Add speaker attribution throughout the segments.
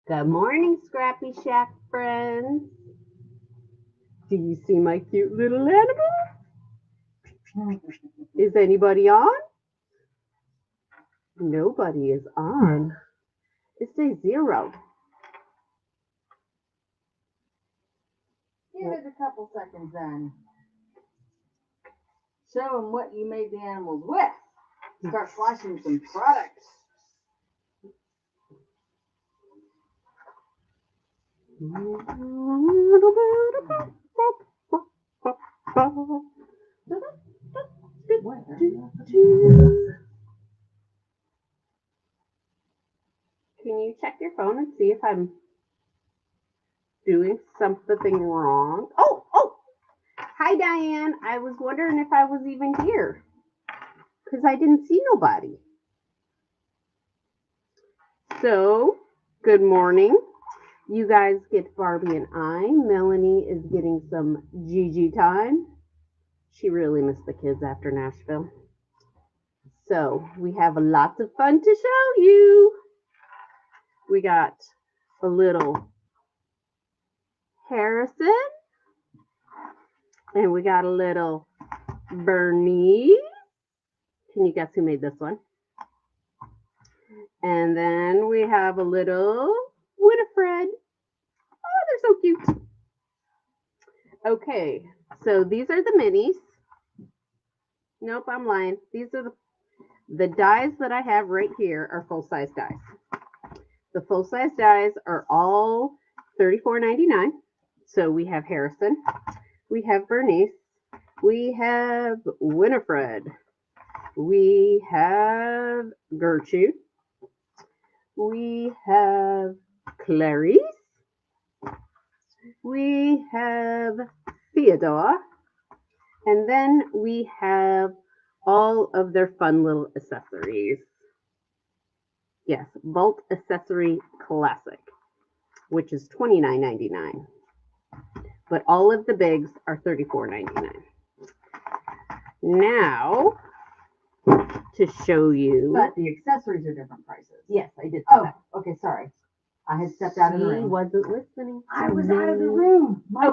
Speaker 1: Good morning, ScrappyShak friends. Do you see my cute little animal? Is anybody on? Nobody is on. It says 0.
Speaker 2: Give it a couple seconds then. Show them what you made the animals with. Start flashing some products.
Speaker 1: Can you check your phone and see if I'm doing something wrong? Oh! Hi, Diane. I was wondering if I was even here because I didn't see nobody. So, good morning. You guys get Barbie and I. Melanie is getting some Gigi time. She really missed the kids after Nashville. So, we have lots of fun to show you. We got a little Harrison. And we got a little Bernice. Can you guess who made this one? And then we have a little Winifred. Oh, they're so cute. Okay, so these are the minis. Nope, I'm lying. These are the dies that I have right here are full-size dies. The full-size dies are all $34.99. So we have Harrison, we have Bernice, we have Winifred, we have Gertrude, we have Clarice, we have Theodore, and then we have all of their fun little accessories. Yes, Vault Accessory Classic, which is $29.99. But all of the bigs are $34.99. Now, to show you.
Speaker 2: But the accessories are different prices.
Speaker 1: Yes, I did.
Speaker 2: Oh, okay, sorry. I had stepped out of the
Speaker 1: He
Speaker 2: room.
Speaker 1: wasn't listening.
Speaker 2: I was out of the room. My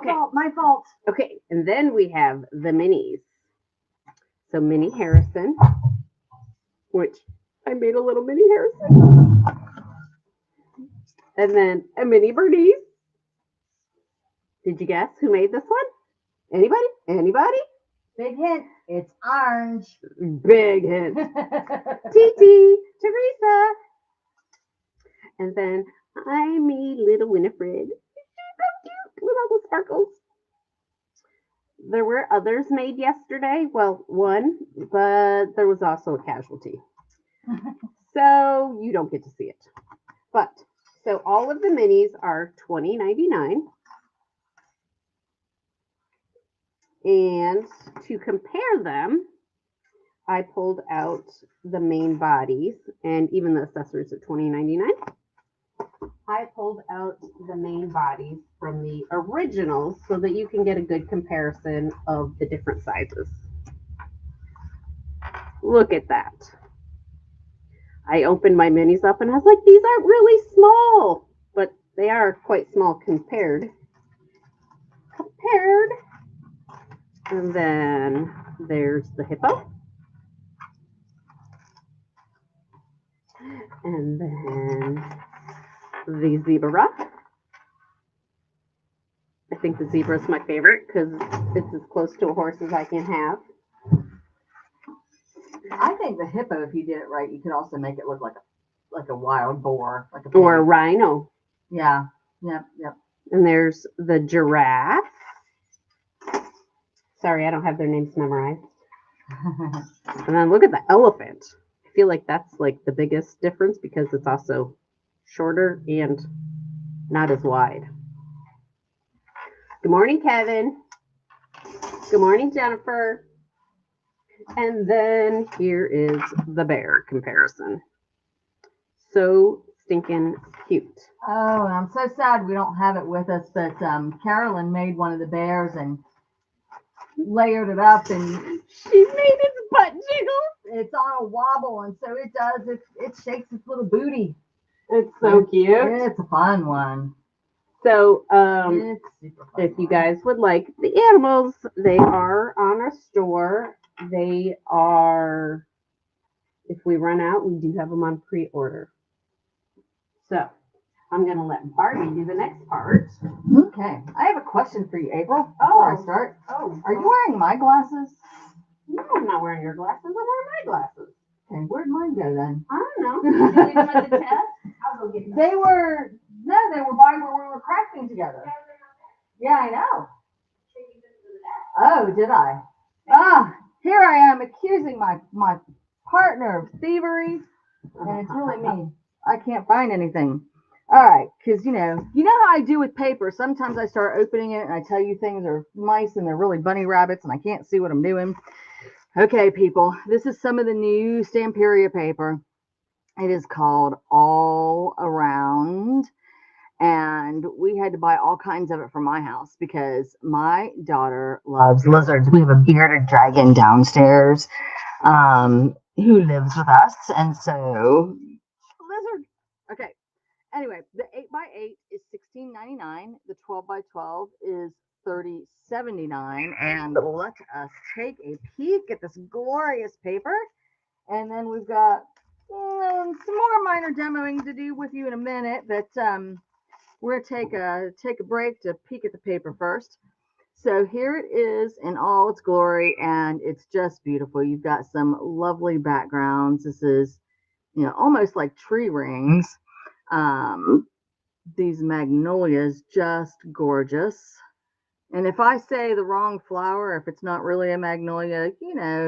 Speaker 2: fault.
Speaker 1: Okay, and then we have the minis. So Mini Harrison, which I made a little Mini Harrison. And then a Mini Bernice. Did you guess who made this one? Anybody? Anybody?
Speaker 2: Big hint. It's orange.
Speaker 1: Big hint. Titi, Teresa. And then I'm me, little Winifred. She's so cute with all the sparkles. There were others made yesterday. Well, one, but there was also a casualty. So you don't get to see it. But, so all of the minis are $20.99. And to compare them, I pulled out the main bodies and even the accessories at $20.99. I pulled out the main bodies from the originals so that you can get a good comparison of the different sizes. Look at that. I opened my minis up and I was like, these aren't really small, but they are quite small compared. And then there's the hippo. And then the zebra. I think the zebra is my favorite because it's as close to a horse as I can have.
Speaker 2: I think the hippo, if you did it right, you could also make it look like a wild boar, like a pig.
Speaker 1: Or a rhino.
Speaker 2: Yeah. Yep.
Speaker 1: And there's the giraffe. Sorry, I don't have their names memorized. And then look at the elephant. I feel like that's like the biggest difference because it's also shorter and not as wide. Good morning, Kevin. Good morning, Jennifer. And then here is the bear comparison. So stinking cute.
Speaker 2: Oh, I'm so sad we don't have it with us, but Carolyn made one of the bears and layered it up, and
Speaker 1: she made its butt jiggle.
Speaker 2: It's on a wobble, and so it does. It shakes its little booty.
Speaker 1: It's so cute.
Speaker 2: It's a fun one.
Speaker 1: So,
Speaker 2: It's super fun.
Speaker 1: if you guys would like the animals, they are on our store. They are, if we run out, we do have them on pre-order. So, I'm going to let Barbie do the next part.
Speaker 2: Okay. I have a question for you, April, before I start. Are you wearing my glasses?
Speaker 1: No, I'm not wearing your glasses. I'm wearing my glasses.
Speaker 2: Okay, where'd mine go then?
Speaker 1: I don't know. Did you leave them at the test? I'll go get them.
Speaker 2: They were by where we were crafting together. Yeah, I know. Oh, did I? Ah, here I am accusing my partner of thievery, and it's really me. I can't find anything. All right, because you know how I do with paper. Sometimes I start opening it and I tell you things are mice and they're really bunny rabbits and I can't see what I'm doing. Okay, people, this is some of the new Stamperia paper. It is called All Around, and we had to buy all kinds of it for my house because my daughter loves lizards. We have a bearded dragon downstairs who lives with us, and so lizard. Okay. Anyway, the 8x8 is $16.99. The 12x12 is $30.79. And let us take a peek at this glorious paper. And then we've got some more minor demoing to do with you in a minute, but we're gonna take a break to peek at the paper first. So here it is in all its glory, and it's just beautiful. You've got some lovely backgrounds. This is, almost like tree rings. These magnolias, just gorgeous. And if I say the wrong flower, if it's not really a magnolia,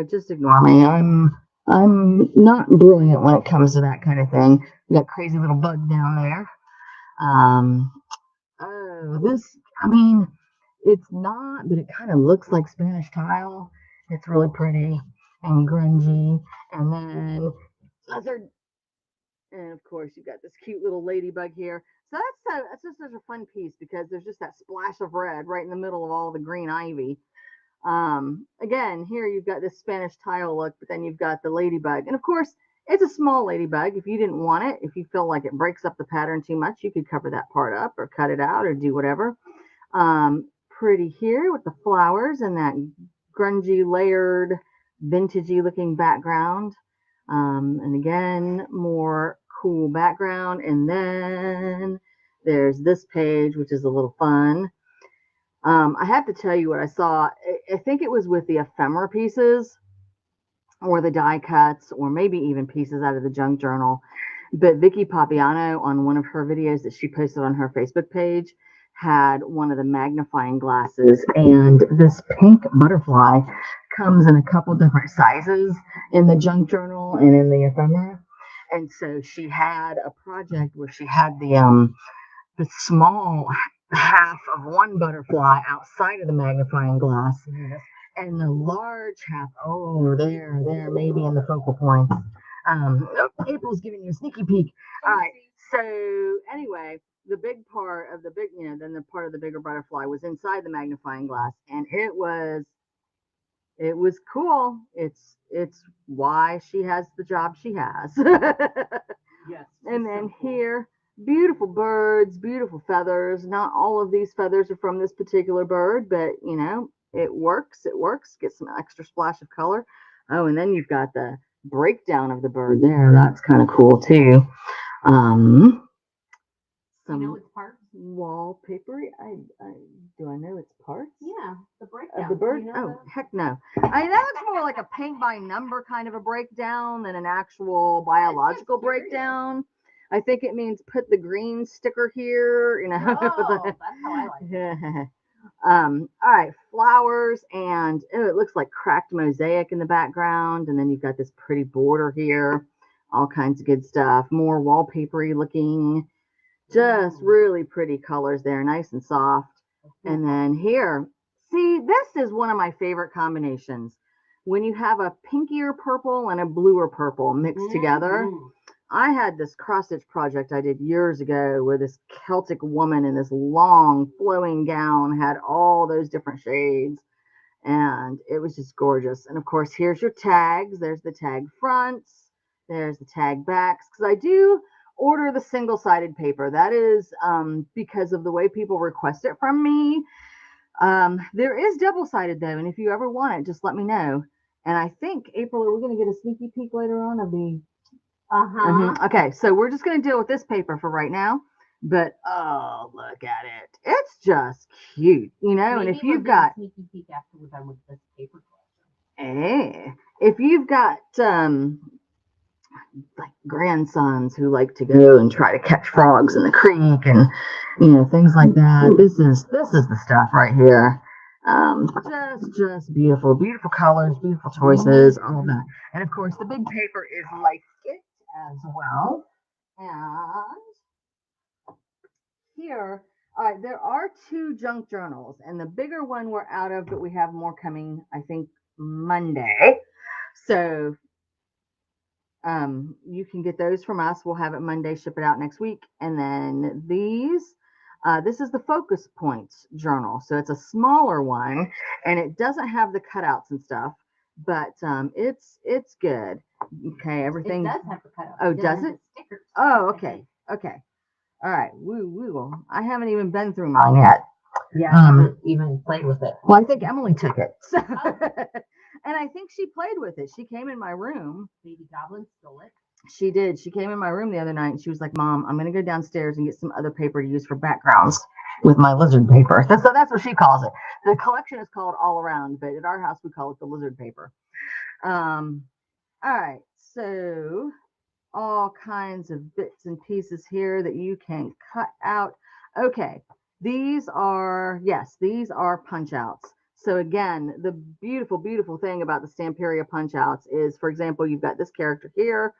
Speaker 2: just ignore me. I'm not brilliant when it comes to that kind of thing. We got crazy little bug down there. It's not, but it kind of looks like Spanish tile. It's really pretty and grungy. And then lizard. And of course, you've got this cute little ladybug here. So that's just such a fun piece because there's just that splash of red right in the middle of all the green ivy. Again, here you've got this Spanish tile look, but then you've got the ladybug. And of course, it's a small ladybug. If you didn't want it, if you feel like it breaks up the pattern too much, you could cover that part up or cut it out or do whatever. Pretty here with the flowers and that grungy, layered, vintagey looking background. And again, more cool background. And then there's this page, which is a little fun. I have to tell you what I saw. I think it was with the ephemera pieces or the die cuts or maybe even pieces out of the junk journal. But Vicky Papiano, on one of her videos that she posted on her Facebook page, had one of the magnifying glasses, and this pink butterfly comes in a couple different sizes in the junk journal and in the ephemera. And so she had a project where she had the small half of one butterfly outside of the magnifying glass, and the large half, there, maybe in the focal point. April's giving you a sneaky peek. All right. So anyway, the big part of the then the part of the bigger butterfly was inside the magnifying glass, and it was cool. It's why she has the job she has. Yes. And then so cool. Here, beautiful birds, beautiful feathers. Not all of these feathers are from this particular bird, but it works. It works. Get some extra splash of color. Oh, and then you've got the breakdown of the bird there. That's kind of cool too. Some its parts? Wallpaper. Do I know its parts?
Speaker 1: Yeah, the breakdown
Speaker 2: Of the bird? Heck no. That looks more like a paint by number kind of a breakdown than an actual biological breakdown. I think it means put the green sticker here.
Speaker 1: Oh, that's how I like it.
Speaker 2: All right, flowers, and it looks like cracked mosaic in the background, and then you've got this pretty border here. All kinds of good stuff. More wallpapery looking. Just really pretty colors there, nice and soft. And then here, see, this is one of my favorite combinations. When you have a pinkier purple and a bluer purple mixed together. I had this cross-stitch project I did years ago where this Celtic woman in this long flowing gown had all those different shades. And it was just gorgeous. And of course, here's your tags. There's the tag fronts. There's the tag backs. Because I do order the single-sided paper. That is because of the way people request it from me. There is double-sided though, and if you ever want it, just let me know. And I think, April, are we going to get a sneaky peek later on of the... Okay, so we're just going to deal with this paper for right now. But, oh, look at it. It's just cute, you know?
Speaker 1: Maybe
Speaker 2: and if you've got...
Speaker 1: a sneaky peek after we're done with this paper
Speaker 2: collection. If you've got... like grandsons who like to go and try to catch frogs in the creek and things like that. This is the stuff right here. Just beautiful colors, beautiful choices, all of that. And of course the big paper is like it as well. And here, all right, there are 2 junk journals, and the bigger one we're out of, but we have more coming, I think, Monday. So you can get those from us. We'll have it Monday, ship it out next week. And then this is the Focus Points journal. So it's a smaller one, and it doesn't have the cutouts and stuff, but it's good. Okay, everything.
Speaker 1: It does have the cutouts.
Speaker 2: Oh, does it?
Speaker 1: Stickers.
Speaker 2: Oh, okay. All right, we will. I haven't even been through mine yet.
Speaker 1: Yeah, I haven't even played with it.
Speaker 2: Well, I think Emily took it. So. And I think she played with it. She came in my room.
Speaker 1: Baby Goblin stole it.
Speaker 2: She did. She came in my room the other night and she was like, Mom, I'm going to go downstairs and get some other paper to use for backgrounds with my lizard paper. So that's what she calls it. The collection is called All Around, but at our house we call it the lizard paper. All right. So all kinds of bits and pieces here that you can cut out. Okay. These are punch outs. So again, the beautiful thing about the Stamperia punch outs is, for example, you've got this character here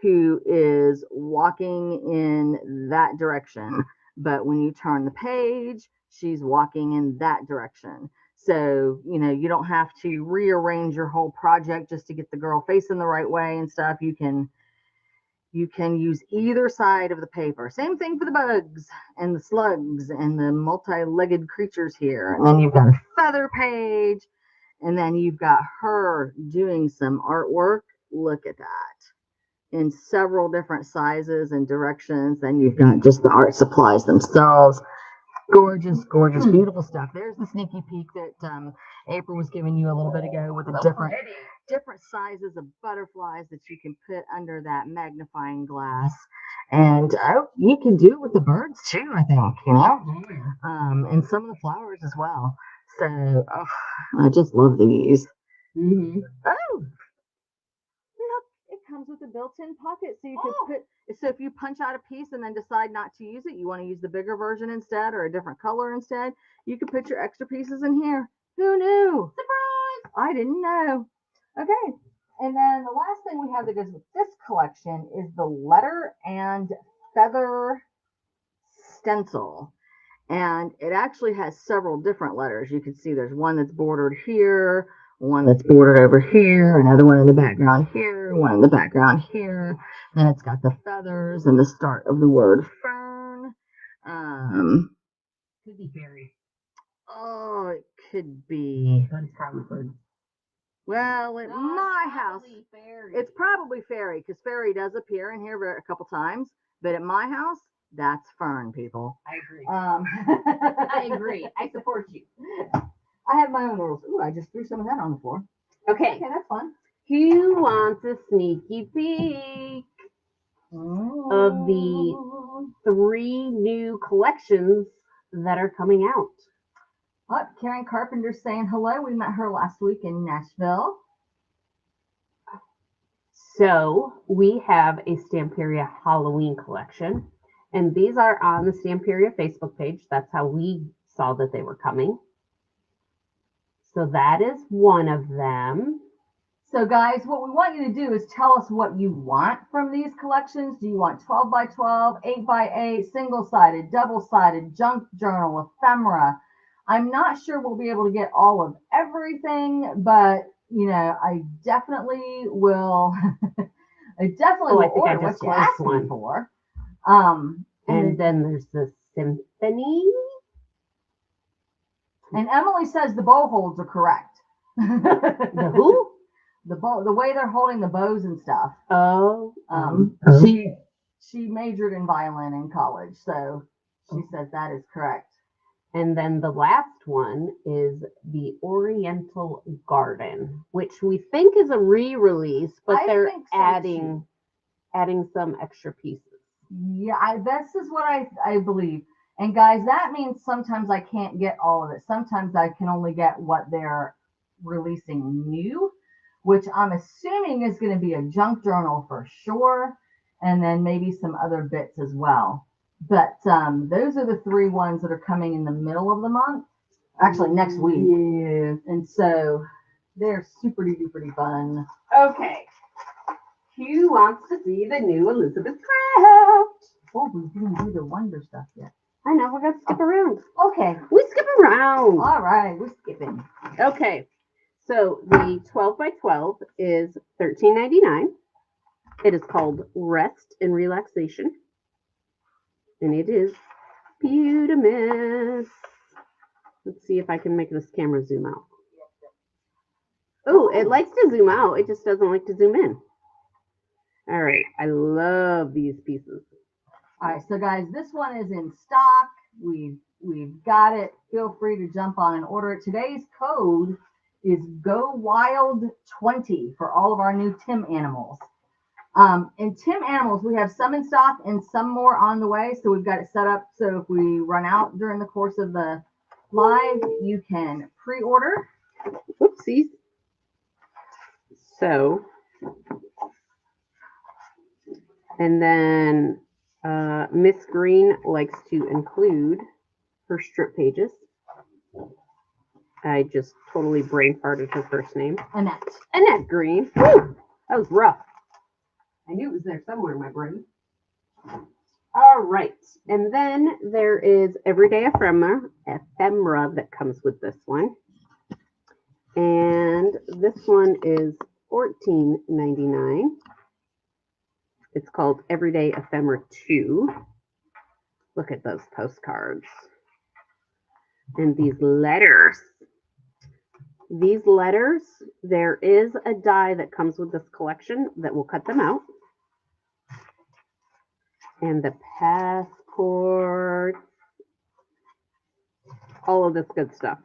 Speaker 2: who is walking in that direction. But when you turn the page, she's walking in that direction. So, you don't have to rearrange your whole project just to get the girl facing the right way and stuff. You can use either side of the paper. Same thing for the bugs and the slugs and the multi-legged creatures here. And then you've got a feather page. And then you've got her doing some artwork. Look at that. In several different sizes and directions. Then you've got just the art supplies themselves. Gorgeous, beautiful stuff. There's the sneaky peek that April was giving you a little bit ago with the different sizes of butterflies that you can put under that magnifying glass. And you can do it with the birds too, I think, and some of the flowers as well. So I just love these. Oh, look, it comes with a built-in pocket, so you can so if you punch out a piece and then decide not to use it, you want to use the bigger version instead or a different color instead, you can put your extra pieces in here. Who knew? Surprise! I didn't know. Okay, and then the last thing we have that goes with this collection is the letter and feather stencil. And it actually has several different letters. You can see there's one that's bordered here, one that's bordered over here, another one in the background here, one in the background here. Then it's got the feathers and the start of the word fern.
Speaker 1: Could be fairy.
Speaker 2: Oh, it could be.
Speaker 1: But it's probably bird.
Speaker 2: Well, at my house, it's probably fairy, because fairy does appear in here a couple times. But at my house, that's fern, people.
Speaker 1: I agree. I agree. I support you.
Speaker 2: I have my own rules. Ooh, I just threw some of that on the floor.
Speaker 1: Okay,
Speaker 2: that's fun.
Speaker 1: Who wants a sneaky peek of the 3 new collections that are coming out?
Speaker 2: Oh, Karen Carpenter's saying hello. We met her last week in Nashville.
Speaker 1: So we have a Stamperia Halloween collection, and these are on the Stamperia Facebook page. That's how we saw that they were coming. So that is one of them.
Speaker 2: So guys, what we want you to do is tell us what you want from these collections. Do you want 12 by 12, 8 by 8, single-sided, double-sided, junk journal, ephemera? I'm not sure we'll be able to get all of everything, but I definitely will. I definitely will order what you asked me for.
Speaker 1: And then there's the symphony.
Speaker 2: And Emily says the bow holds are correct.
Speaker 1: The who?
Speaker 2: The bow, the way they're holding the bows and stuff.
Speaker 1: Oh.
Speaker 2: she majored in violin in college, so she says that is correct.
Speaker 1: And then the last one is the Oriental Garden, which we think is a re-release, but they're adding some extra pieces.
Speaker 2: Yeah, this is what I believe. And guys, that means sometimes I can't get all of it. Sometimes I can only get what they're releasing new, which I'm assuming is going to be a junk journal for sure, and then maybe some other bits as well. But those are the 3 ones that are coming in the middle of the month, actually next week.
Speaker 1: Yeah.
Speaker 2: And so they're super duper fun.
Speaker 1: Okay. Who wants to see the new Elizabeth Craft?
Speaker 2: Oh, we didn't do the wonder stuff yet.
Speaker 1: I know, we're going to skip around.
Speaker 2: Okay.
Speaker 1: We skip around.
Speaker 2: All right, we're skipping.
Speaker 1: Okay. So the 12 by 12 is $13.99. It is called Rest and Relaxation. And it is beautiful. Let's see if I can make this camera zoom out. Oh, it likes to zoom out. It just doesn't like to zoom in. All right. I love these pieces.
Speaker 2: All right. So, guys, this one is in stock. We've got it. Feel free to jump on and order it. Today's code is GoWild20 for all of our new Tim animals. In Tim animals, we have some in stock and some more on the way. So we've got it set up so if we run out during the course of the live, you can pre-order.
Speaker 1: Oopsies. So, and then Miss Green likes to include her strip pages. I just totally brain farted her first name.
Speaker 2: Annette.
Speaker 1: Annette Green. Woo! That was rough. I knew it was there somewhere in my brain. All right. And then there is Everyday Ephemera that comes with this one. And this one is $14.99. It's called Everyday Ephemera 2. Look at those postcards. And these letters. These letters, there is a die that comes with this collection that will cut them out. And the passport, all of this good stuff.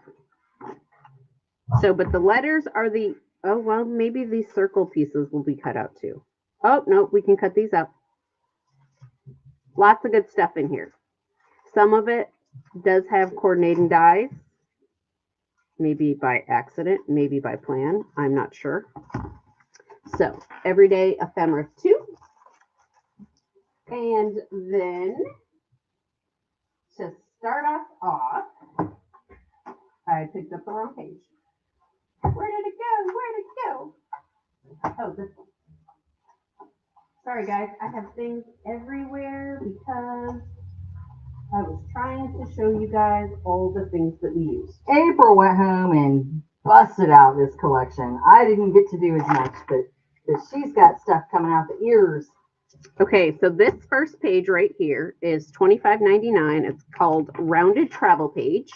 Speaker 1: So, but the letters are the, oh, well, maybe these circle pieces will be cut out too. Oh, no, we can cut these out. Lots of good stuff in here. Some of it does have coordinating dies. Maybe by accident, maybe by plan. I'm not sure. So, Everyday Ephemera 2. And then, to start us off, I picked up the wrong page. Where did it go? Where did it go? Oh, this one. Sorry, guys. I have things everywhere because I was trying to show you guys all the things that we use.
Speaker 2: April went home and busted out this collection. I didn't get to do as much, but she's got stuff coming out the ears.
Speaker 1: Okay, so this first page right here is $25.99. It's called Rounded Travel Page.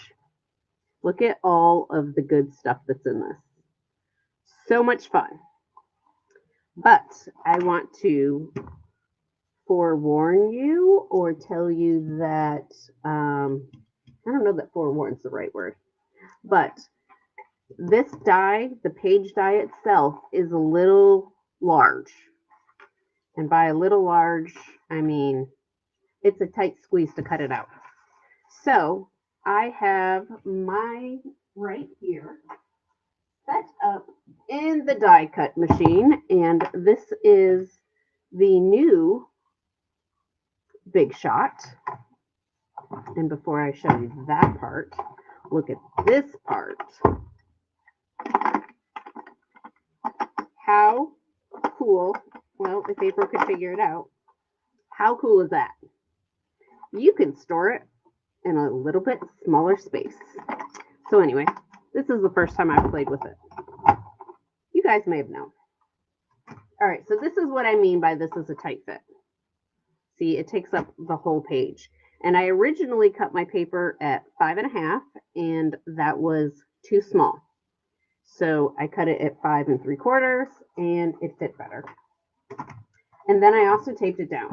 Speaker 1: Look at all of the good stuff that's in this. So much fun. But I want to forewarn you or tell you that, I don't know that forewarn's the right word, but this die, the page die itself, is a little large. And by a little large, I mean, it's a tight squeeze to cut it out. So I have my right here set up in the die cut machine. And this is the new Big Shot. And before I show you that part, look at this part. How cool. Well, if April could figure it out, how cool is that? You can store it in a little bit smaller space. So anyway, this is the first time I've played with it. You guys may have known. All right, so this is what I mean by this is a tight fit. See, it takes up the whole page. And I originally cut my paper at 5.5, and that was too small. So I cut it at 5 3/4, and it fit better. And then I also taped it down.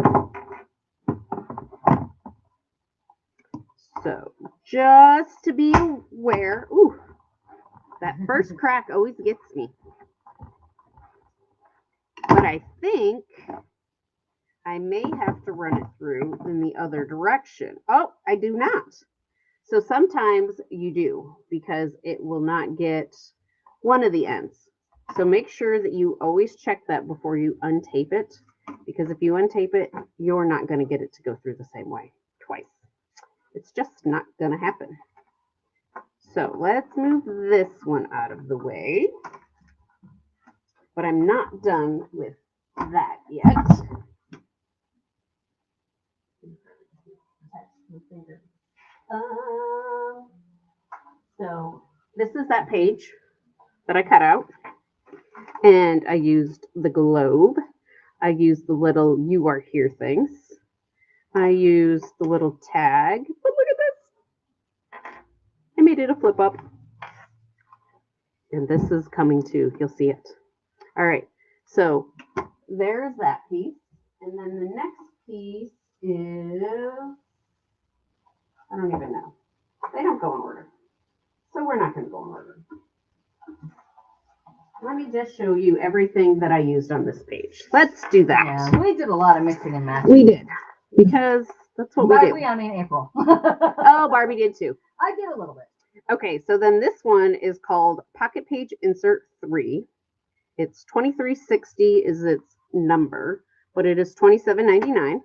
Speaker 1: So just to be aware, ooh, that first crack always gets me. But I think I may have to run it through in the other direction. Oh, I do not. So sometimes you do because it will not get one of the ends. So make sure that you always check that before you untape it, because if you untape it, you're not going to get it to go through the same way twice. It's just not going to happen. So let's move this one out of the way. But I'm not done with that yet. So this is that page that I cut out. And I used the globe. I used the little "you are here" things. I used the little tag. But look at this. I made it a flip up. And this is coming too. You'll see it. All right. So there's that piece. And then the next piece is, I don't even know. They don't go in order. So we're not going to go in order. Let me just show you everything that I used on this page. Let's do that.
Speaker 2: Yeah, we did a lot of mixing and matching.
Speaker 1: We did. Because that's what we do.
Speaker 2: I mean April.
Speaker 1: Oh, Barbie did too.
Speaker 2: I did a little bit.
Speaker 1: Okay, so then this one is called Pocket Page Insert 3. It's 2360 is its number, but it is $27.99.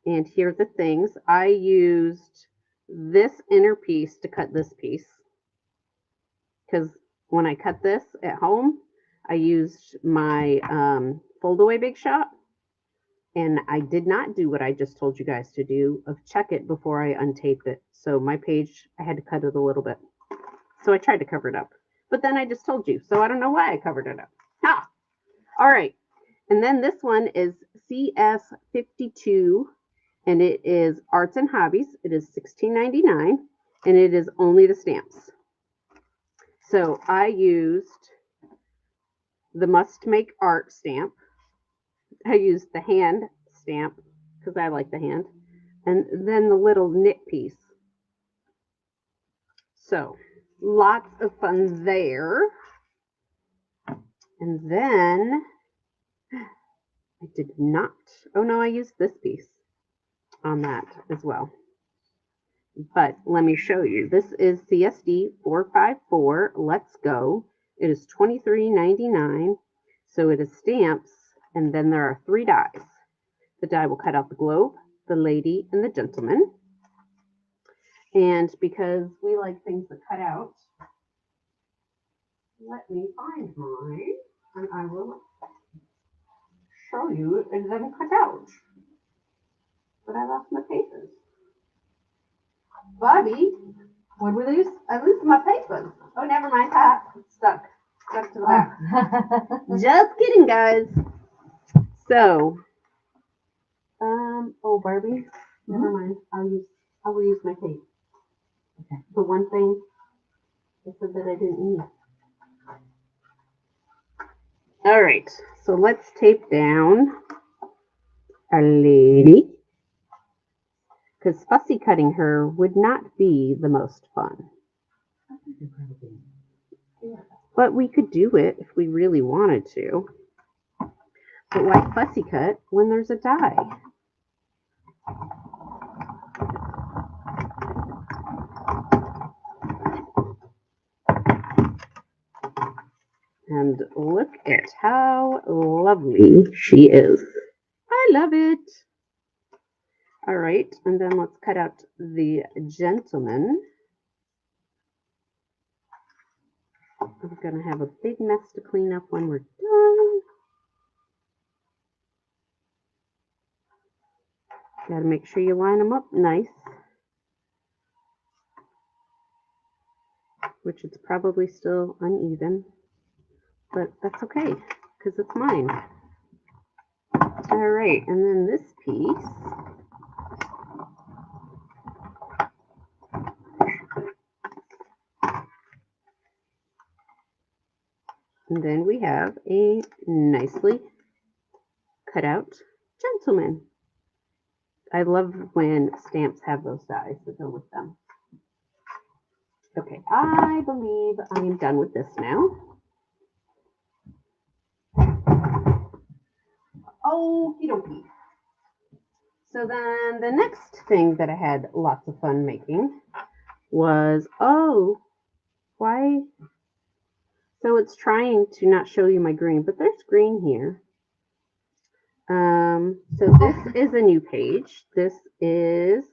Speaker 1: And here are the things. I used this inner piece to cut this piece. Because when I cut this at home, I used my fold-away Big Shot. And I did not do what I just told you guys to do of check it before I untaped it. So my page, I had to cut it a little bit. So I tried to cover it up. But then I just told you. So I don't know why I covered it up. Ah! All right. And then this one is CS52. And it is Arts and Hobbies. It is $16.99. And it is only the stamps. So I used the Must Make Art stamp. I used the hand stamp because I like the hand. And then the little knit piece. So lots of fun there. And then I did not. Oh no, I used this piece on that as well. But let me show you. This is CSD 454. Let's Go. It is $23.99. So it is stamps. And then there are 3 dies. The die will cut out the globe, the lady, and the gentleman. And because we like things that cut out, let me find mine, and I will show you it doesn't cut out. But I lost my papers. Bobby, what did we lose? I lose my papers. Oh, never mind. Ha, it's stuck. Stuck to the back. Just kidding, guys. So, oh, Barbie, never mind. I will use my tape. Okay. The one thing I said that I didn't need. All right, so let's tape down our lady, because fussy cutting her would not be the most fun. But we could do it if we really wanted to. But why fussy cut when there's a die? And look at how lovely she is. I love it. All right, and then let's cut out the gentleman. We're going to have a big mess to clean up when we're done. Got to make sure you line them up nice. Which it's probably still uneven. But that's okay, because it's mine. All right, and then this piece. And then we have a nicely cut out gentleman. I love when stamps have those dies that go with them. Okay, I believe I am done with this now. Okie dokie. So then the next thing that I had lots of fun making was, why? So it's trying to not show you my green, but there's green here. So this is a new page. This is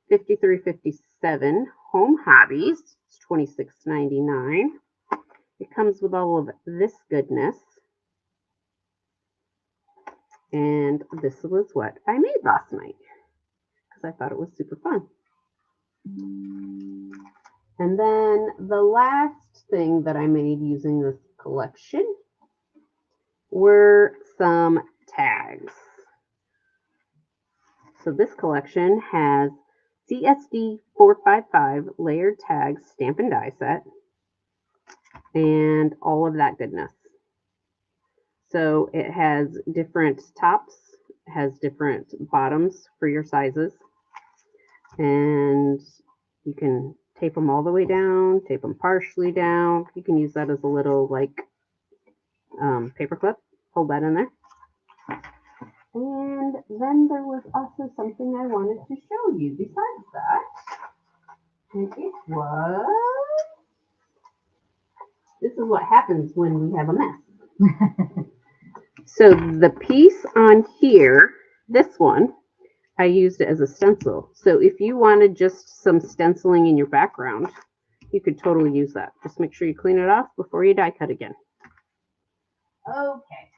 Speaker 1: 5357 Home Hobbies. It's $26.99. It comes with all of this goodness. And this was what I made last night because I thought it was super fun. And then the last thing that I made using this collection were some tags. So this collection has CSD 455 layered tags, stamp and die set, and all of that goodness. So it has different tops, has different bottoms for your sizes, and you can tape them all the way down, tape them partially down. You can use that as a little like paper clip. Hold that in there. And then there was also something I wanted to show you besides that. And it was, this is what happens when we have a mess. So the piece on here, this one, I used it as a stencil. So if you wanted just some stenciling in your background, you could totally use that. Just make sure you clean it off before you die cut again. Okay.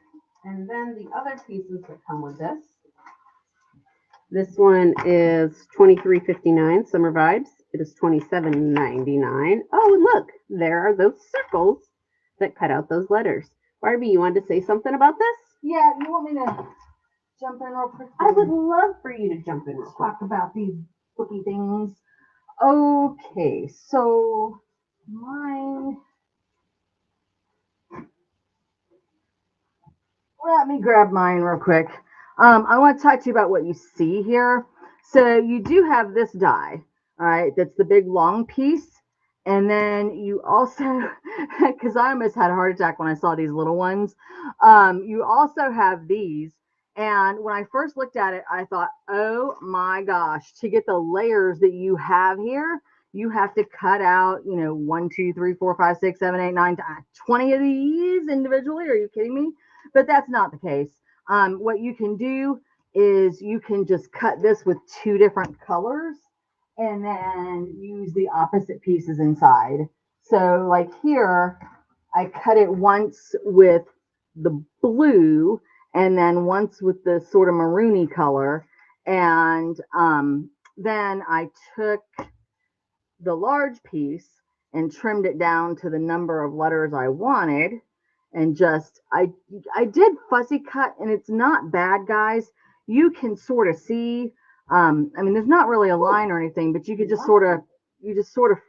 Speaker 1: And then the other pieces that come with this. This one is $23.59, Summer Vibes. It is $27.99. Oh, and look, there are those circles that cut out those letters. Barbie, you wanted to say something about this?
Speaker 2: Yeah, you want me to jump in real quick?
Speaker 1: I would love for you to jump in real quick.
Speaker 2: Talk about these booky things. Okay, so mine. Let me grab mine real quick. I want to talk to you about what you see here. So you do have this die, all right, that's the big long piece. And then you also, because I almost had a heart attack when I saw these little ones, you also have these. And when I first looked at it, I thought, oh my gosh, to get the layers that you have here, you have to cut out, 1, 2, 3, 4, 5, 6, 7, 8, 9, 20 of these individually. Are you kidding me? But that's not the case. What you can do is you can just cut this with 2 different colors and then use the opposite pieces inside. So like here, I cut it once with the blue and then once with the sort of maroony color. And then I took the large piece and trimmed it down to the number of letters I wanted. And just, I did fussy cut, and it's not bad, guys. You can sort of see, I mean, there's not really a line or anything, but you could just sort of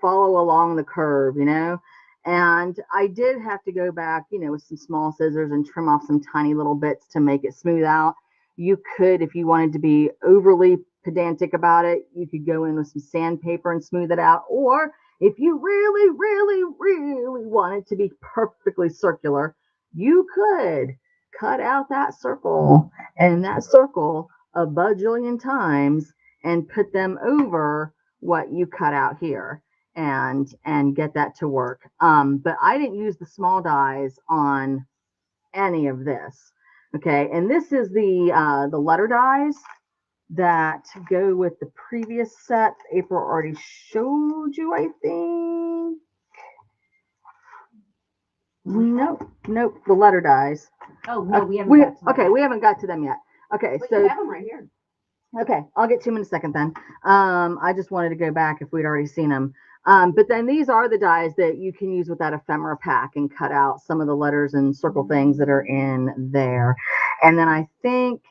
Speaker 2: follow along the curve, And I did have to go back, with some small scissors and trim off some tiny little bits to make it smooth out. You could, if you wanted to be overly pedantic about it, you could go in with some sandpaper and smooth it out. Or if you really, really, really want it to be perfectly circular, you could cut out that circle and that circle a bajillion times and put them over what you cut out here and get that to work. But I didn't use the small dies on any of this. Okay, and this is the letter dies that go with the previous set. April already showed you, I think. Nope, the letter dies.
Speaker 1: Oh, no, we haven't got to them.
Speaker 2: Okay, we haven't got to them yet. Okay,
Speaker 1: but
Speaker 2: so
Speaker 1: you have them right here.
Speaker 2: Okay, I'll get to them in a second then. I just wanted to go back if we'd already seen them. But then these are the dies that you can use with that ephemera pack and cut out some of the letters and circle things that are in there. And then I think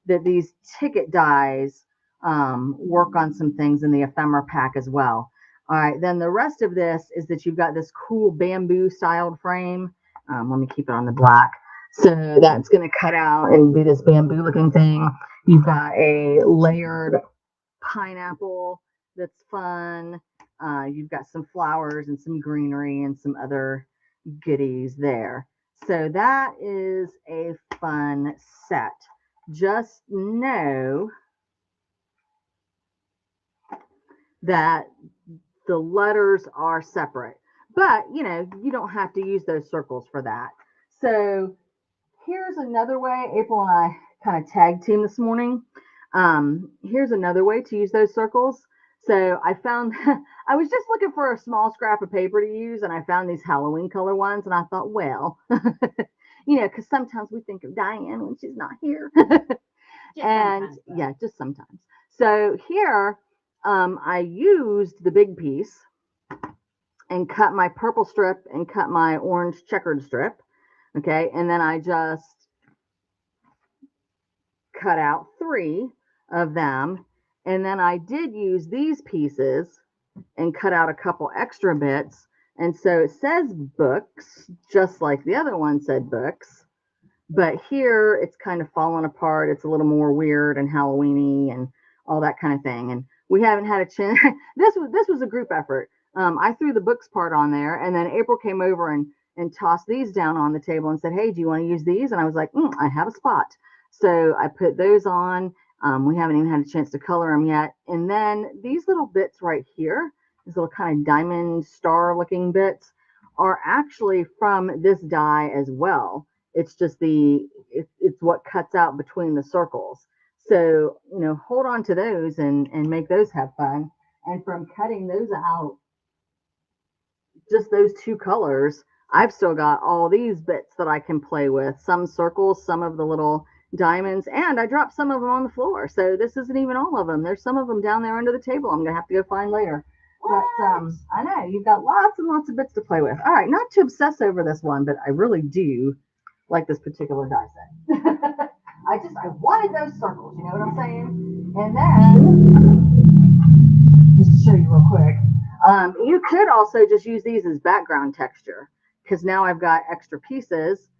Speaker 2: that these ticket dies work on some things in the ephemera pack as well. All right, then the rest of this is that you've got this cool bamboo styled frame. Let me keep it on the black. So that's going to cut out and be this bamboo looking thing. You've got a layered pineapple that's fun. You've got some flowers and some greenery and some other goodies there. So that is a fun set. Just know that the letters are separate, but you don't have to use those circles for that. So here's another way. April and I kind of tag team this morning. Here's another way to use those circles. So I found I was just looking for a small scrap of paper to use, and I found these Halloween color ones, and I thought, well, because sometimes we think of Diane when she's not here. And yeah, just sometimes. So here, I used the big piece and cut my purple strip and cut my orange checkered strip. Okay, and then I just cut out 3 of them. And then I did use these pieces and cut out a couple extra bits. And so it says books, just like the other one said books. But here it's kind of fallen apart. It's a little more weird and Halloweeny and all that kind of thing. And we haven't had a chance. This was a group effort. I threw the books part on there, and then April came over and tossed these down on the table and said, "Hey, do you want to use these?" And I was like, "I have a spot." So I put those on. We haven't even had a chance to color them yet. And then these little bits right here, these little kind of diamond star looking bits, are actually from this die as well. It's just it's what cuts out between the circles. So, hold on to those and make those have fun. And from cutting those out, just those 2 colors, I've still got all these bits that I can play with. Some circles, some of the little diamonds, and I dropped some of them on the floor. So this isn't even all of them. There's some of them down there under the table I'm going to have to go find later. But I know you've got lots and lots of bits to play with. All right, not to obsess over this one, but I really do like this particular die set. I wanted those circles, you know what I'm saying? And then, just to show you real quick, you could also just use these as background texture, because now I've got extra pieces.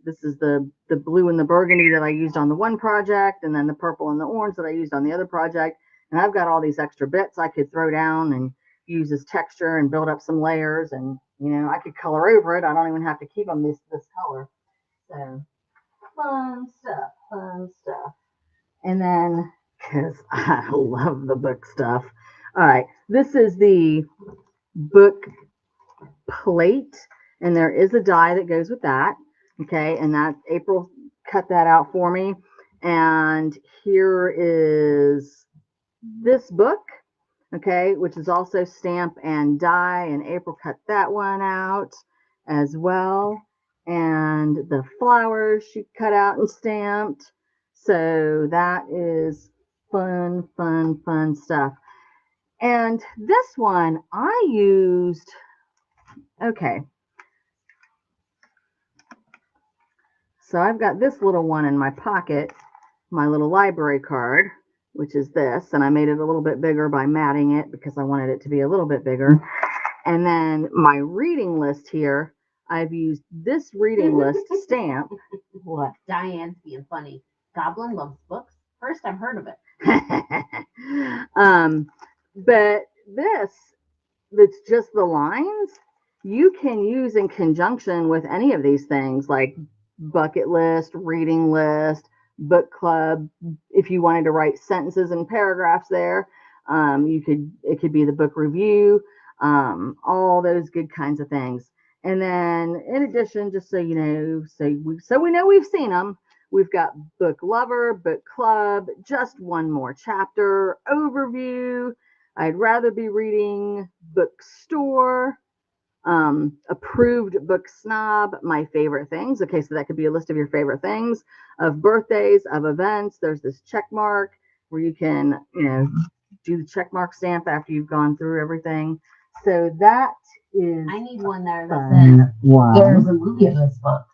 Speaker 2: This is the blue and the burgundy that I used on the one project, and then the purple and the orange that I used on the other project. And I've got all these extra bits I could throw down and use as texture and build up some layers. And, I could color over it. I don't even have to keep them this color. So fun stuff. And then, because I love the book stuff. All right, this is the book plate, and there is a die that goes with that. Okay, and that April cut that out for me. And here is this book, okay, which is also stamp and die, and April cut that one out as well. And the flowers she cut out and stamped. So that is fun stuff. And this one I used, okay. So I've got this little one in my pocket, my little library card, which is this, and I made it a little bit bigger by matting it because I wanted it to be a little bit bigger. And then my reading list here, I've used this reading list stamp. What?
Speaker 1: Diane's being funny. Goblin loves books. First I've heard of it.
Speaker 2: But this, that's just the lines, you can use in conjunction with any of these things, like bucket list, reading list, book club. If you wanted to write sentences and paragraphs there, it could be the book review, all those good kinds of things. And then in addition, just so you know, so we know we've seen them, we've got book lover, book club, just one more chapter, overview, I'd rather be reading, bookstore, approved book snob, my favorite things. Okay, so that could be a list of your favorite things, of birthdays, of events. There's this check mark where you can, do the check mark stamp after you've gone through everything. So that is.
Speaker 1: I need one there that says there's a movie of this book.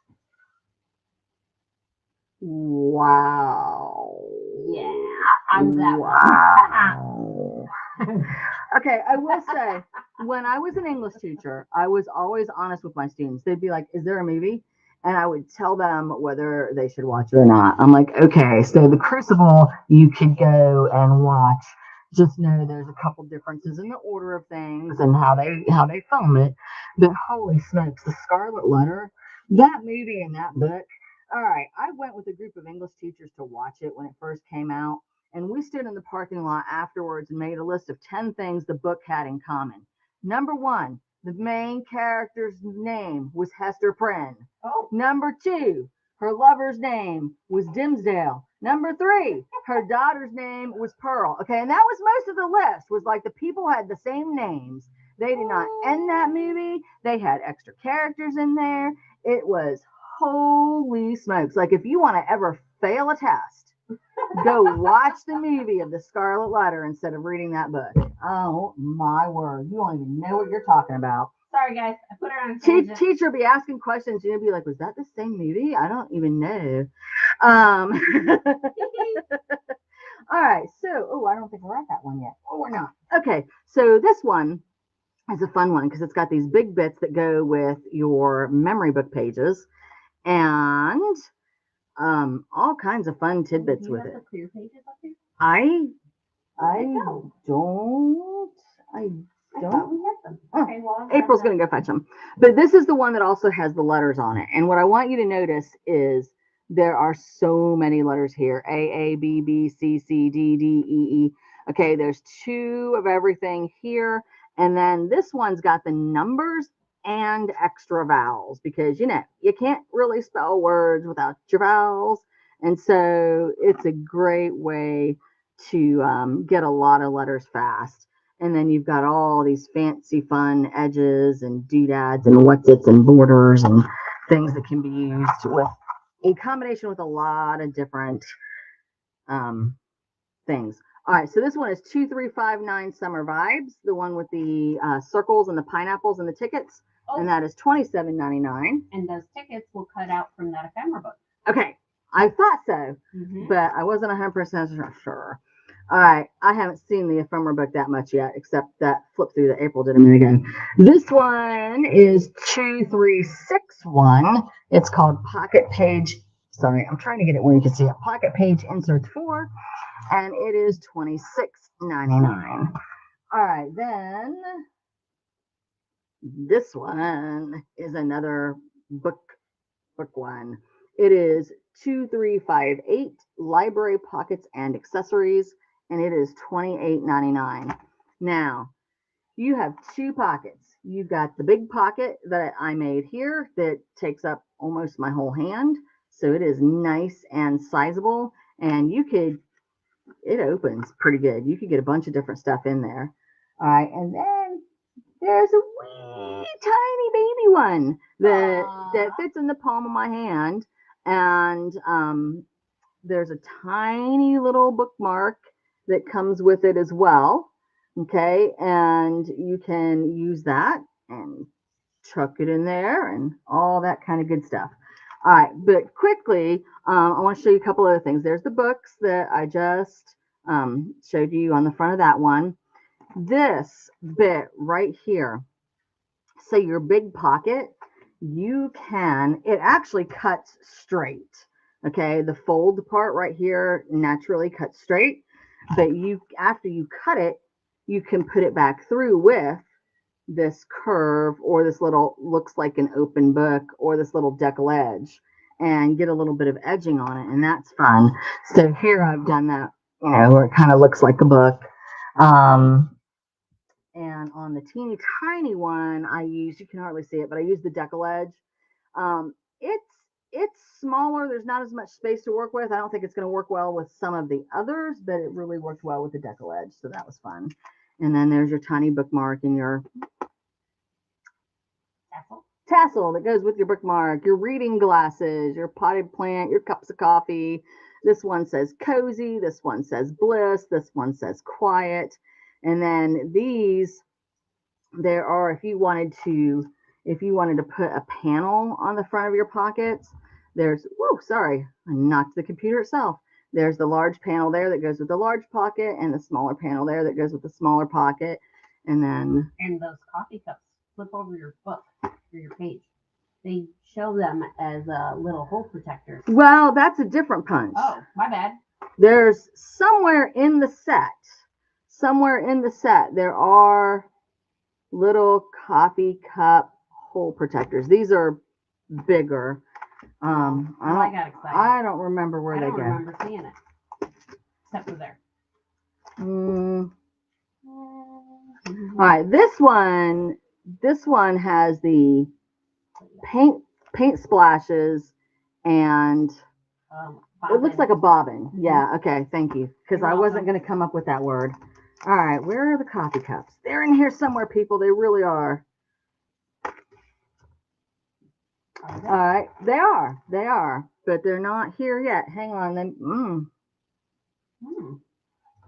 Speaker 2: Wow.
Speaker 1: Yeah, I'm that
Speaker 2: wow. Okay, I will say, when I was an English teacher, I was always honest with my students. They'd be like, "Is there a movie?" and I would tell them whether they should watch it or not. I'm like, okay, so the Crucible you could go and watch. Just know there's a couple differences in the order of things and how they film it. But holy smokes, the Scarlet Letter, that movie and that book. All right, I went with a group of English teachers to watch it when it first came out, and we stood in the parking lot afterwards and made a list of 10 things the book had in common. Number one, the main character's name was Hester Prynne.
Speaker 1: Oh.
Speaker 2: Number two, her lover's name was Dimsdale. Number three, her daughter's name was Pearl. Okay, and that was most of the list, was like the people had the same names. They did not end that movie. They had extra characters in there. It was holy smokes. Like, if you want to ever fail a test, go watch the movie of the Scarlet Letter instead of reading that book. Oh my word. You don't even know what you're talking about.
Speaker 1: Sorry, guys. I put her on a tangent.
Speaker 2: Teacher be asking questions. You'll be like, was that the same movie? I don't even know. All right. So, oh, I don't think we're at that one yet. Oh, we're not. Okay. So this one is a fun one because it's got these big bits that go with your memory book pages and all kinds of fun tidbits with it.
Speaker 1: The clear pages up here?
Speaker 2: I
Speaker 1: Go.
Speaker 2: don't. I
Speaker 1: I
Speaker 2: don't.
Speaker 1: thought we had them. Okay, well,
Speaker 2: April's going to go fetch them. But this is the one that also has the letters on it. And what I want you to notice is there are so many letters here. A, B, B, C, C, D, D, E, E. Okay, there's two of everything here. And then this one's got the numbers and extra vowels because, you know, you can't really spell words without your vowels. And so it's a great way to get a lot of letters fast. And then you've got all these fancy fun edges and doodads and what's-its and borders and things that can be used with in combination with a lot of different things. All right, so this one is 2359 Summer Vibes, the one with the circles and the pineapples and the tickets, and that is $27.99.
Speaker 1: And those tickets will cut out from that ephemera book.
Speaker 2: Okay, I thought so, but I wasn't 100% sure. All right, I haven't seen the ephemera book that much yet, except that flip through that April did a minute ago. This one is 2361. It's called Pocket Page. Sorry, I'm trying to get it where you can see it. Pocket Page Inserts 4, and it is $26.99. All right, then this one is another book one. It is 2358 Library Pockets and Accessories, and it is $28.99. Now, you have two pockets. You've got the big pocket that I made here that takes up almost my whole hand. So it is nice and sizable, and it opens pretty good. You could get a bunch of different stuff in there. All right, and then there's a wee tiny baby one that fits in the palm of my hand, and there's a tiny little bookmark that comes with it as well. Okay, and you can use that and chuck it in there and all that kind of good stuff. All right, but quickly, I want to show you a couple other things. There's the books that I just showed you on the front of that one. This bit right here, say your big pocket, it actually cuts straight. Okay, the fold part right here naturally cuts straight, but after you cut it, you can put it back through with this curve or this little looks like an open book or this little decal edge and get a little bit of edging on it, and that's fun. So here I've done that, where it kind of looks like a book. And on the teeny tiny one, you can hardly see it, but I use the decal edge. It's smaller. There's not as much space to work with. I don't think it's going to work well with some of the others, but it really worked well with the decal edge. So that was fun. And then there's your tiny bookmark and your tassel that goes with your bookmark, your reading glasses, your potted plant, your cups of coffee. This one says cozy. This one says bliss. This one says quiet. And then there are, if you wanted to put a panel on the front of your pockets, I knocked the computer itself. There's the large panel there that goes with the large pocket and the smaller panel there that goes with the smaller pocket. And those
Speaker 1: coffee cups flip over your book or your page. They show them as little hole protectors.
Speaker 2: Well, that's a different punch.
Speaker 1: Oh, my bad.
Speaker 2: There's somewhere in the set, there are little coffee cup hole protectors. These are bigger.
Speaker 1: I got excited.
Speaker 2: I don't remember where they go.
Speaker 1: I don't remember seeing it. Except for there.
Speaker 2: All right, this one has the paint splashes, and it looks like a bobbin. Yeah, okay, thank you. Because I wasn't going to come up with that word. All right, where are the coffee cups? They're in here somewhere, people. They really are. All right, they are, but they're not here yet. Hang on,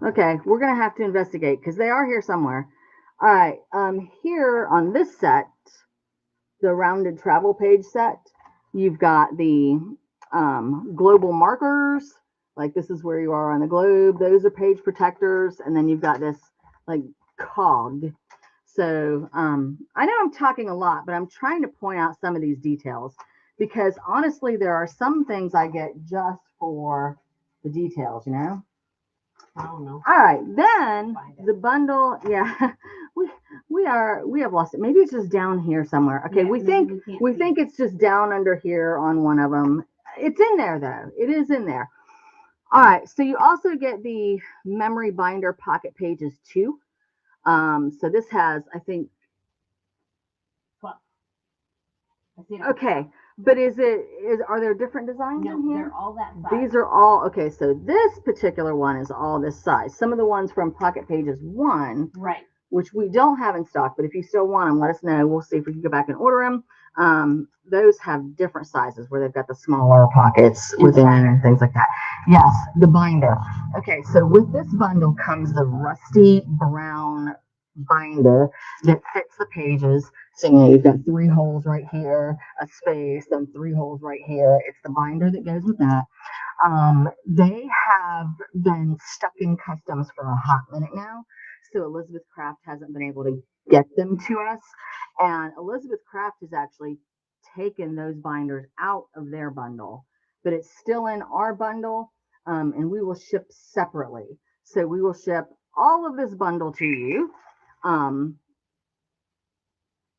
Speaker 2: Okay, we're gonna have to investigate because they are here somewhere. All right, here on this set, the rounded travel page set, you've got the global markers. Like this is where you are on the globe. Those are page protectors, and then you've got this like cog. So I know I'm talking a lot, but I'm trying to point out some of these details because honestly, there are some things I get just for the details, you know?
Speaker 1: I don't know.
Speaker 2: All right, then the bundle, yeah, we have lost it. Maybe it's just down here somewhere. Okay,
Speaker 1: Yeah,
Speaker 2: we think it's just down under here on one of them. It's in there though. It is in there. All right, so you also get the memory binder pocket pages too. So this has, I think,
Speaker 1: 12.
Speaker 2: okay, but are there different designs in here?
Speaker 1: They're all that size.
Speaker 2: These are all, okay, so this particular one is all this size. Some of the ones from Pocket Pages 1,
Speaker 1: right,
Speaker 2: which we don't have in stock, but if you still want them, let us know. We'll see if we can go back and order them. Those have different sizes where they've got the smaller pockets within and things like that. Yes, the binder. Okay, so with this bundle comes the rusty brown binder that fits the pages. So, you know, you've got 3 holes right here, a space, then 3 holes right here. It's the binder that goes with that. They have been stuck in customs for a hot minute now. So Elizabeth Craft hasn't been able to get them to us. And Elizabeth Craft has actually taken those binders out of their bundle, but it's still in our bundle, and we will ship separately. So we will ship all of this bundle to you.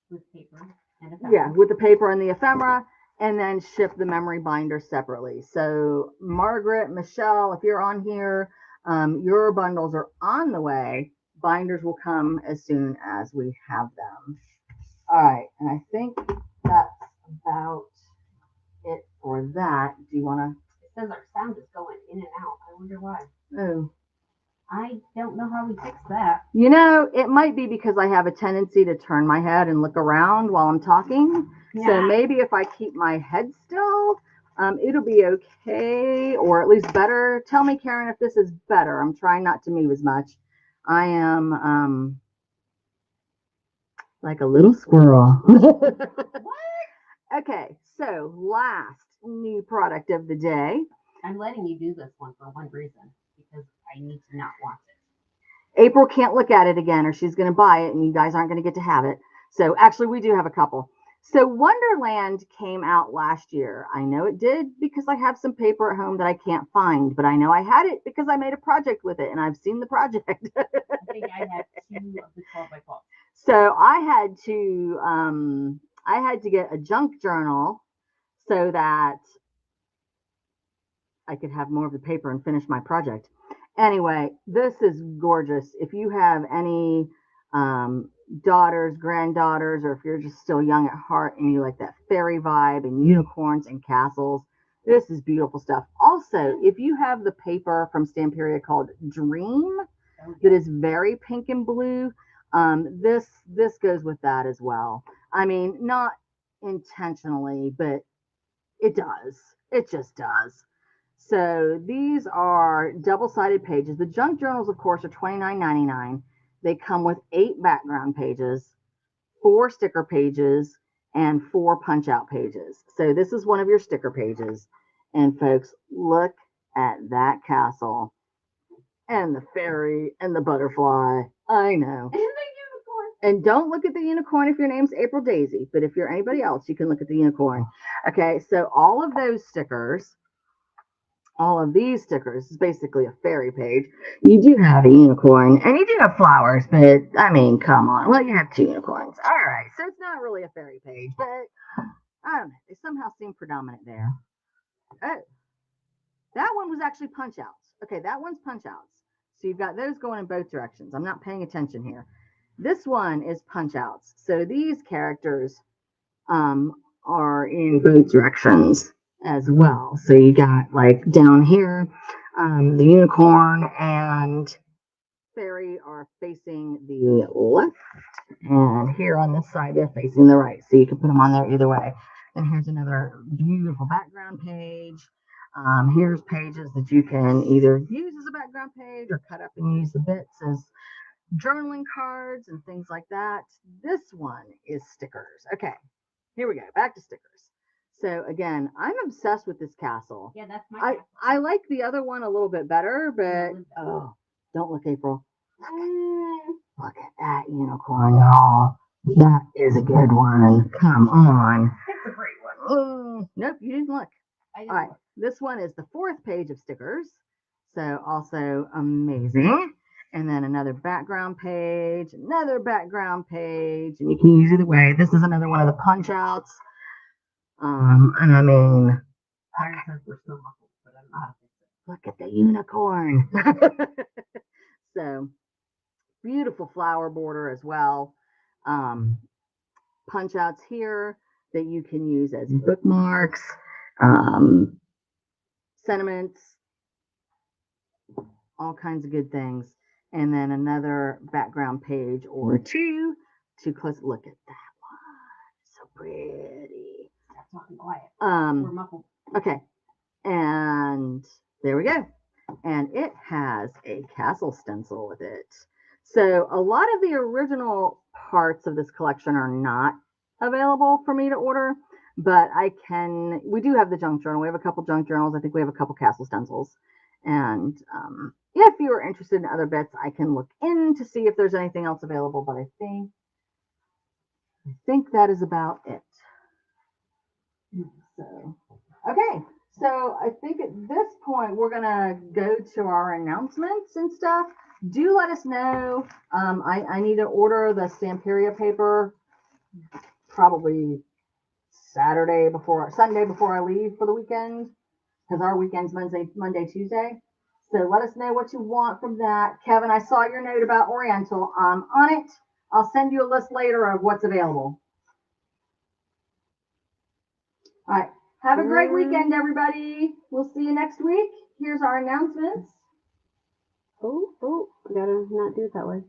Speaker 1: With paper and ephemera.
Speaker 2: Yeah, with the paper and the ephemera, and then ship the memory binder separately. So Margaret, Michelle, if you're on here, your bundles are on the way. Binders will come as soon as we have them. All right, and I think that's about it for that. Do you want to?
Speaker 1: It says our sound is going in and out. I wonder why.
Speaker 2: Oh.
Speaker 1: I don't know how we fix that.
Speaker 2: You know, it might be because I have a tendency to turn my head and look around while I'm talking. Yeah. So maybe if I keep my head still, it'll be okay, or at least better. Tell me, Karen, if this is better. I'm trying not to move as much. I am like a little squirrel. What? Okay, so last new product of the day.
Speaker 1: I'm letting you do this one for one reason, because I need to not watch
Speaker 2: it. April can't look at it again, or she's going to buy it, and you guys aren't going to get to have it. So actually, we do have a couple. So Wonderland came out last year. I know it did because I have some paper at home that I can't find, but I know I had it because I made a project with it, and I've seen the project.
Speaker 1: I think I had 2 of the 12 by 12.
Speaker 2: So I had to get a junk journal so that I could have more of the paper and finish my project. Anyway, this is gorgeous. If you have any daughters, granddaughters, or if you're just still young at heart and you like that fairy vibe and unicorns and castles, this is beautiful stuff. Also, if you have the paper from Stamperia called Dream, that is very pink and blue, this goes with that as well. I mean, not intentionally, but it does. It just does. So these are double-sided pages. The junk journals, of course, are $29.99. They come with 8 background pages, 4 sticker pages, and 4 punch-out pages. So this is one of your sticker pages. And folks, look at that castle and the fairy and the butterfly. I know.
Speaker 1: And the unicorn.
Speaker 2: And don't look at the unicorn if your name's April Daisy, but if you're anybody else, you can look at the unicorn. Okay, so all of those stickers, all of these stickers is basically a fairy page. You do have a unicorn and you do have flowers, but I mean, come on. Well, you have 2 unicorns. All right, so it's not really a fairy page, but I don't know. They somehow seem predominant there. Oh, that one was actually punch outs. Okay, that one's punch outs. So you've got those going in both directions. I'm not paying attention here. This one is punch outs. So these characters are in both directions as well. So you got like down here, the unicorn and fairy are facing the left, and here on this side they're facing the right. So you can put them on there either way. And here's another beautiful background page. Here's pages that you can either use as a background page or cut up and use the bits as journaling cards and things like that. This one is stickers. Okay, here we go. Back to stickers. So again, I'm obsessed with this castle.
Speaker 1: Yeah, that's my castle.
Speaker 2: I like the other one a little bit better, but oh, don't look, April. Look at that unicorn, y'all. That is a good one. Come on.
Speaker 1: It's a great one.
Speaker 2: Oh, nope, you didn't look.
Speaker 1: I didn't
Speaker 2: All right,
Speaker 1: look.
Speaker 2: this one is the 4th page of stickers. So also amazing. And then another background page, and you can use either way. This is another one of the punch outs. And I mean, look at the unicorn. So beautiful flower border as well. Punch outs here that you can use as bookmarks, sentiments, all kinds of good things. And then another background page or 2 to close. Look at that one. So pretty.
Speaker 1: Stop talking quiet. We're muffled.
Speaker 2: Okay. And there we go. And it has a castle stencil with it. So a lot of the original parts of this collection are not available for me to order, but we do have the junk journal. We have a couple junk journals. I think we have a couple castle stencils. And if you are interested in other bits, I can look in to see if there's anything else available, but I think that is about it. So, okay. So I think at this point, we're going to go to our announcements and stuff. Do let us know. I need to order the Stamperia paper probably Sunday before I leave for the weekend, because our weekend's Monday, Tuesday. So let us know what you want from that. Kevin, I saw your note about Oriental. On it. I'll send you a list later of what's available. All right. Have a great weekend, everybody. We'll see you next week. Here's our announcements.
Speaker 1: Oh, I gotta not do it that way.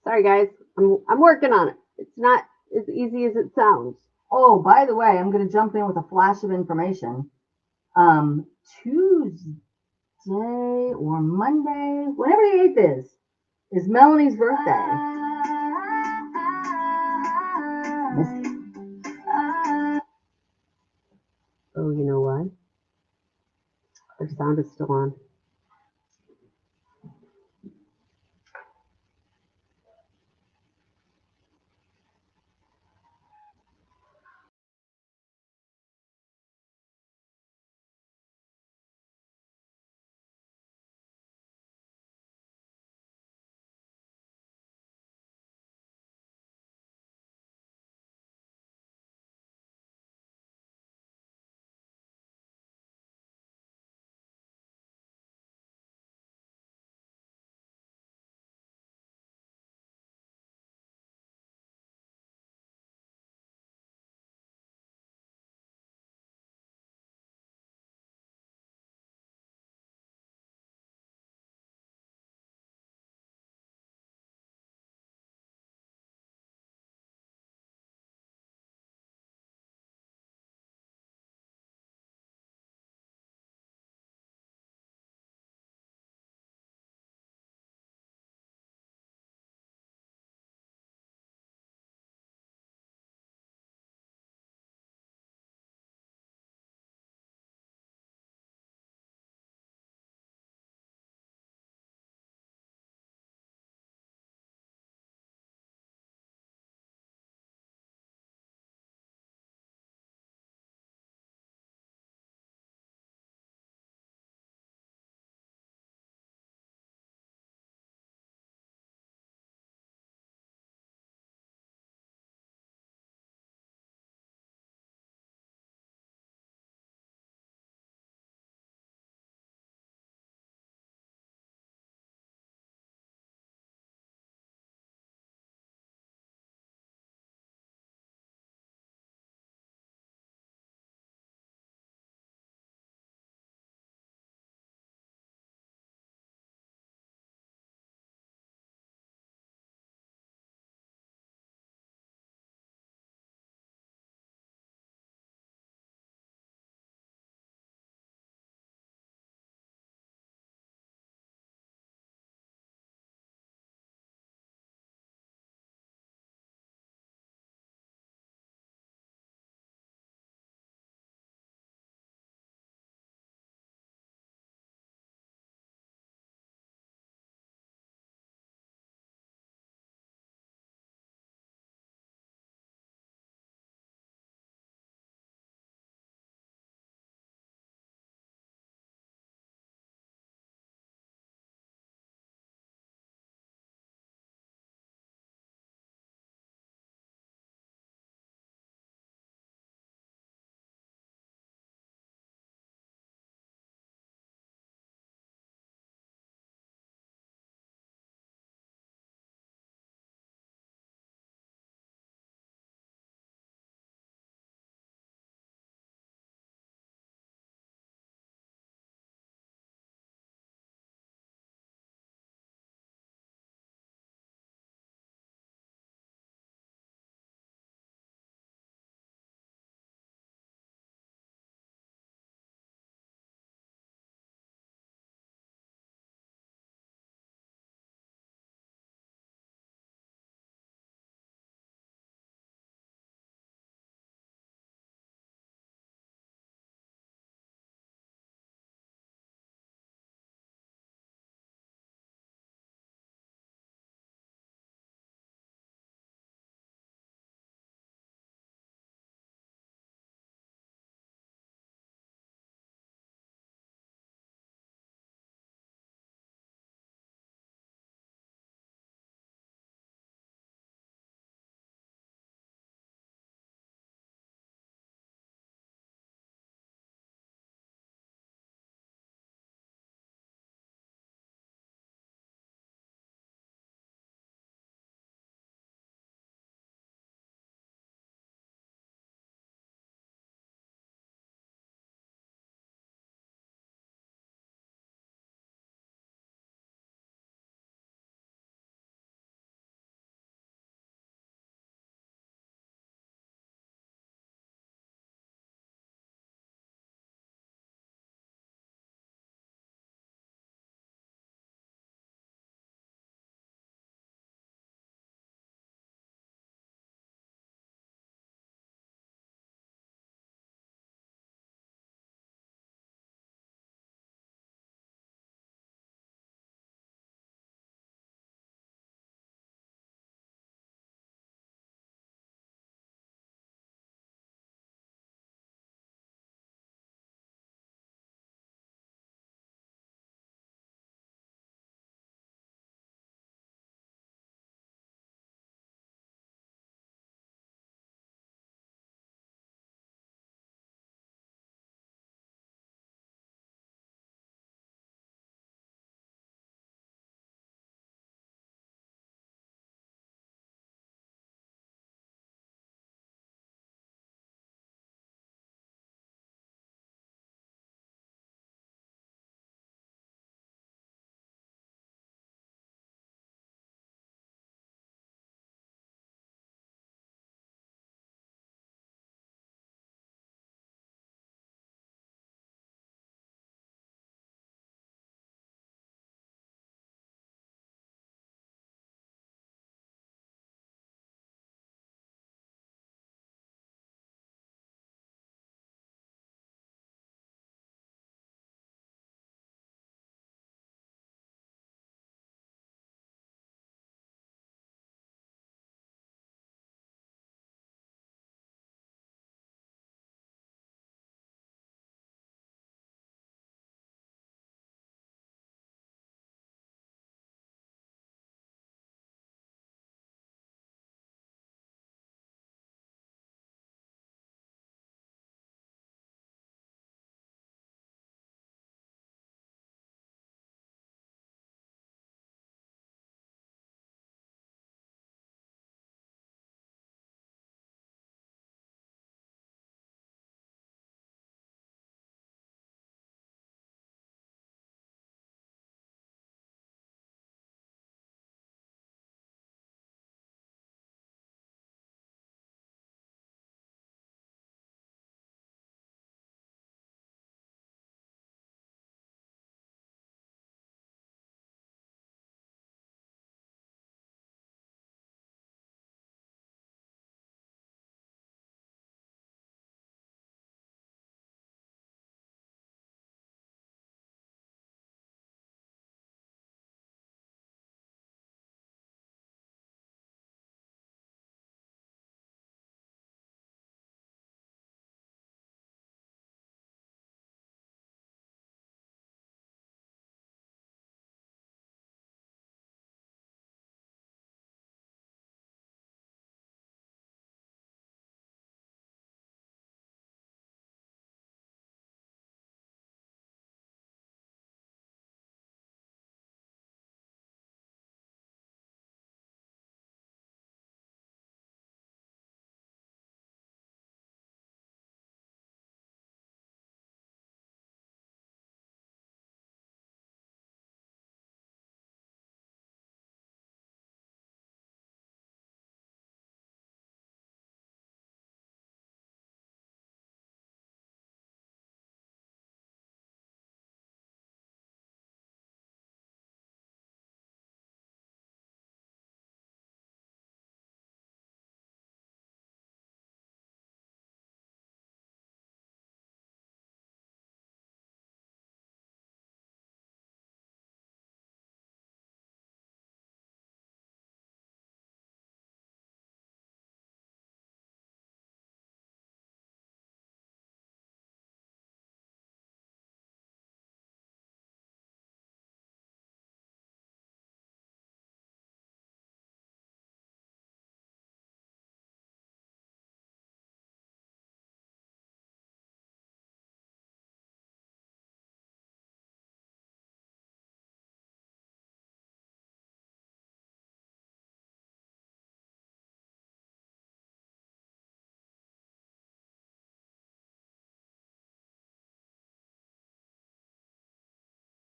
Speaker 1: Sorry, guys. I'm working on it. It's not as easy as it sounds.
Speaker 2: Oh, by the way, I'm going to jump in with a flash of information. Tuesday or Monday, whenever the 8th is Melanie's birthday.
Speaker 1: Oh, you know what? Our sound is still on.